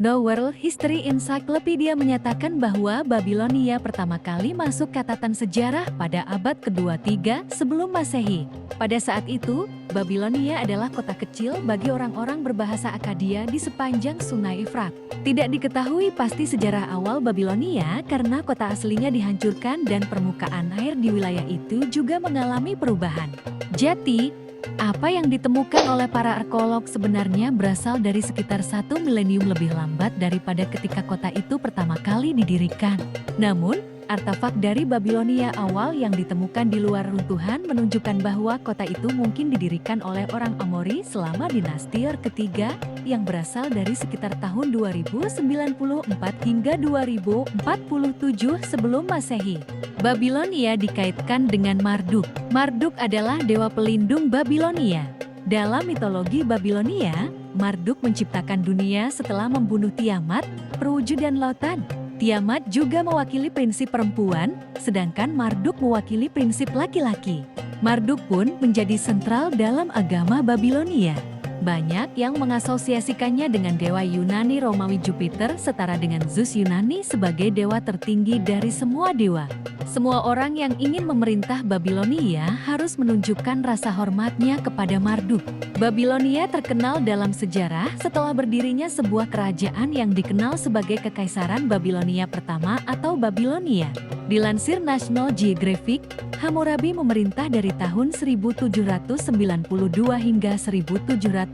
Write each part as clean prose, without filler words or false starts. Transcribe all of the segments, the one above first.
The World History Encyclopedia menyatakan bahwa Babilonia pertama kali masuk catatan sejarah pada abad ke-23 sebelum Masehi. Pada saat itu, Babilonia adalah kota kecil bagi orang-orang berbahasa Akkadia di sepanjang Sungai Efrat. Tidak diketahui pasti sejarah awal Babilonia karena kota aslinya dihancurkan dan permukaan air di wilayah itu juga mengalami perubahan. Jadi, apa yang ditemukan oleh para arkeolog sebenarnya berasal dari sekitar 1 milenium lebih lambat daripada ketika kota itu pertama kali didirikan. Namun, artefak dari Babilonia awal yang ditemukan di luar runtuhan menunjukkan bahwa kota itu mungkin didirikan oleh orang Amori selama dinasti ketiga yang berasal dari sekitar tahun 2094 hingga 2047 sebelum Masehi. Babilonia dikaitkan dengan Marduk. Marduk adalah dewa pelindung Babilonia. Dalam mitologi Babilonia, Marduk menciptakan dunia setelah membunuh Tiamat, perwujudan lautan. Tiamat juga mewakili prinsip perempuan, sedangkan Marduk mewakili prinsip laki-laki. Marduk pun menjadi sentral dalam agama Babilonia. Banyak yang mengasosiasikannya dengan dewa Yunani Romawi Jupiter setara dengan Zeus Yunani sebagai dewa tertinggi dari semua dewa. Semua orang yang ingin memerintah Babilonia harus menunjukkan rasa hormatnya kepada Marduk. Babilonia terkenal dalam sejarah setelah berdirinya sebuah kerajaan yang dikenal sebagai Kekaisaran Babilonia Pertama atau Babilonia. Dilansir National Geographic, Hammurabi memerintah dari tahun 1792 hingga 1750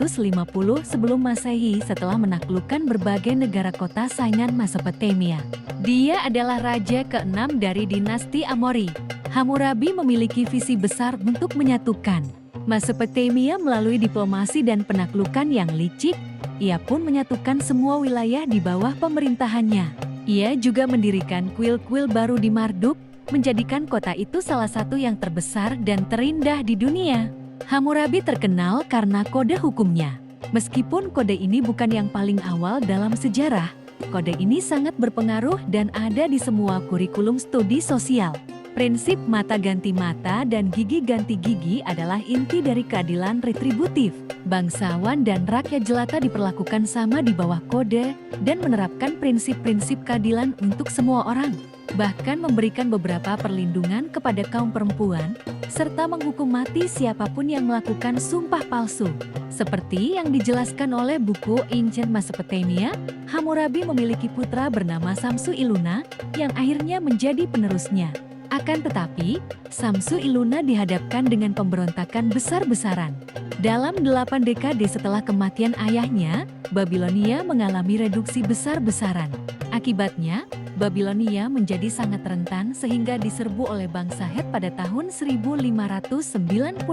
sebelum Masehi setelah menaklukkan berbagai negara kota saingan Mesopotamia. Dia adalah raja ke-6 dari dinasti Amori. Hammurabi memiliki visi besar untuk menyatukan Mesopotamia melalui diplomasi dan penaklukan yang licik. Ia pun menyatukan semua wilayah di bawah pemerintahannya. Ia juga mendirikan kuil-kuil baru di Marduk, menjadikan kota itu salah satu yang terbesar dan terindah di dunia. Hammurabi terkenal karena kode hukumnya. Meskipun kode ini bukan yang paling awal dalam sejarah, kode ini sangat berpengaruh dan ada di semua kurikulum studi sosial. Prinsip mata ganti mata dan gigi ganti gigi adalah inti dari keadilan retributif. Bangsawan dan rakyat jelata diperlakukan sama di bawah kode dan menerapkan prinsip-prinsip keadilan untuk semua orang. Bahkan memberikan beberapa perlindungan kepada kaum perempuan, serta menghukum mati siapapun yang melakukan sumpah palsu. Seperti yang dijelaskan oleh buku Ancient Mesopotamia, Hammurabi memiliki putra bernama Samsu-iluna yang akhirnya menjadi penerusnya. Akan tetapi, Samsu-iluna dihadapkan dengan pemberontakan besar-besaran. Dalam 8 dekade setelah kematian ayahnya, Babilonia mengalami reduksi besar-besaran. Akibatnya, Babilonia menjadi sangat rentan sehingga diserbu oleh bangsa Het pada tahun 1595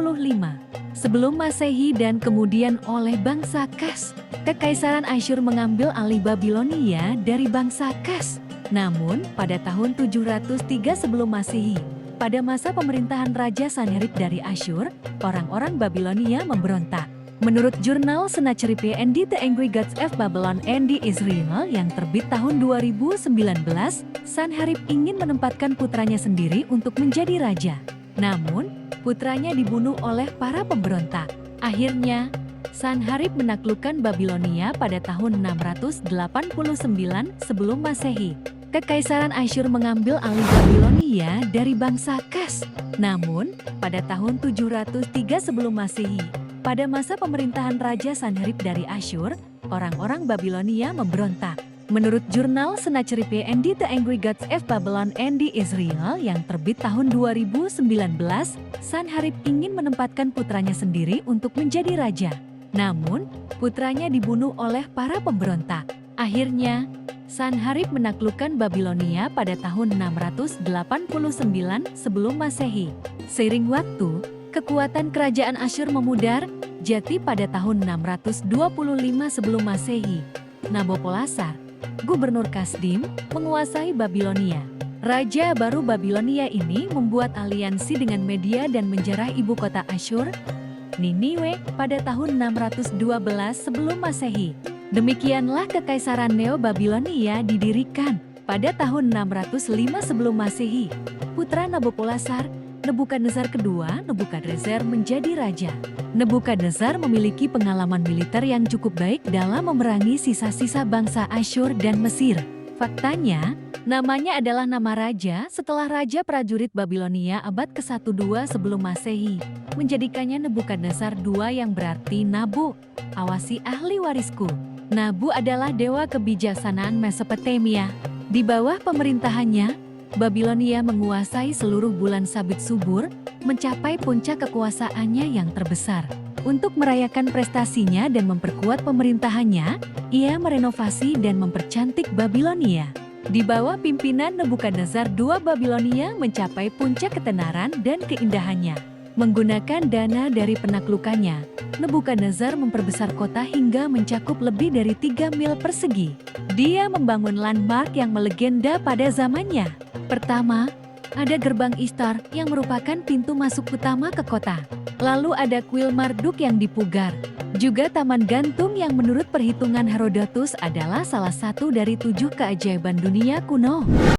sebelum Masehi dan kemudian oleh bangsa Kas. Kekaisaran Asyur mengambil alih Babilonia dari bangsa Kas. Namun, pada tahun 703 sebelum Masehi, pada masa pemerintahan Raja Sanherib dari Asyur, orang-orang Babilonia memberontak. Menurut jurnal Sennacherib and the Angry Gods of Babylon and the Israel yang terbit tahun 2019, Sanherib ingin menempatkan putranya sendiri untuk menjadi raja. Namun, putranya dibunuh oleh para pemberontak. Akhirnya, Sanherib menaklukkan Babilonia pada tahun 689 sebelum Masehi. Kekaisaran Asyur mengambil alih Babilonia dari bangsa Kas. Namun, pada tahun 703 sebelum Masehi, pada masa pemerintahan Raja Sanherib dari Asyur, orang-orang Babilonia memberontak. Menurut jurnal Sennacherib and the Angry Gods of Babylon and the Israel yang terbit tahun 2019, Sanherib ingin menempatkan putranya sendiri untuk menjadi raja. Namun, putranya dibunuh oleh para pemberontak. Akhirnya, Sanherib menaklukkan Babilonia pada tahun 689 sebelum Masehi. Seiring waktu, kekuatan kerajaan Asyur memudar, jati pada tahun 625 sebelum Masehi. Nabopolassar, gubernur Kasdim, menguasai Babilonia. Raja baru Babilonia ini membuat aliansi dengan Media dan menjarah ibu kota Asyur, Niniwe, pada tahun 612 sebelum Masehi. Demikianlah Kekaisaran Neo-Babilonia didirikan pada tahun 605 sebelum Masehi. Putra Nabopolassar, Nebukadnezar II, Nebukadnezar menjadi raja. Nebukadnezar memiliki pengalaman militer yang cukup baik dalam memerangi sisa-sisa bangsa Asyur dan Mesir. Faktanya, namanya adalah nama raja setelah raja prajurit Babilonia abad ke-12 sebelum Masehi, menjadikannya Nebukadnezar II yang berarti Nabu. Awasi ahli warisku. Nabu adalah dewa kebijaksanaan Mesopotamia. Di bawah pemerintahannya, Babilonia menguasai seluruh bulan sabit subur, mencapai puncak kekuasaannya yang terbesar. Untuk merayakan prestasinya dan memperkuat pemerintahannya, ia merenovasi dan mempercantik Babilonia. Di bawah pimpinan Nebukadnezar II, Babilonia mencapai puncak ketenaran dan keindahannya. Menggunakan dana dari penaklukannya, Nebukadnezar memperbesar kota hingga mencakup lebih dari 3 mil persegi. Dia membangun landmark yang melegenda pada zamannya. Pertama, ada gerbang Ishtar yang merupakan pintu masuk utama ke kota. Lalu ada kuil Marduk yang dipugar. Juga taman gantung yang menurut perhitungan Herodotus adalah salah satu dari 7 keajaiban dunia kuno.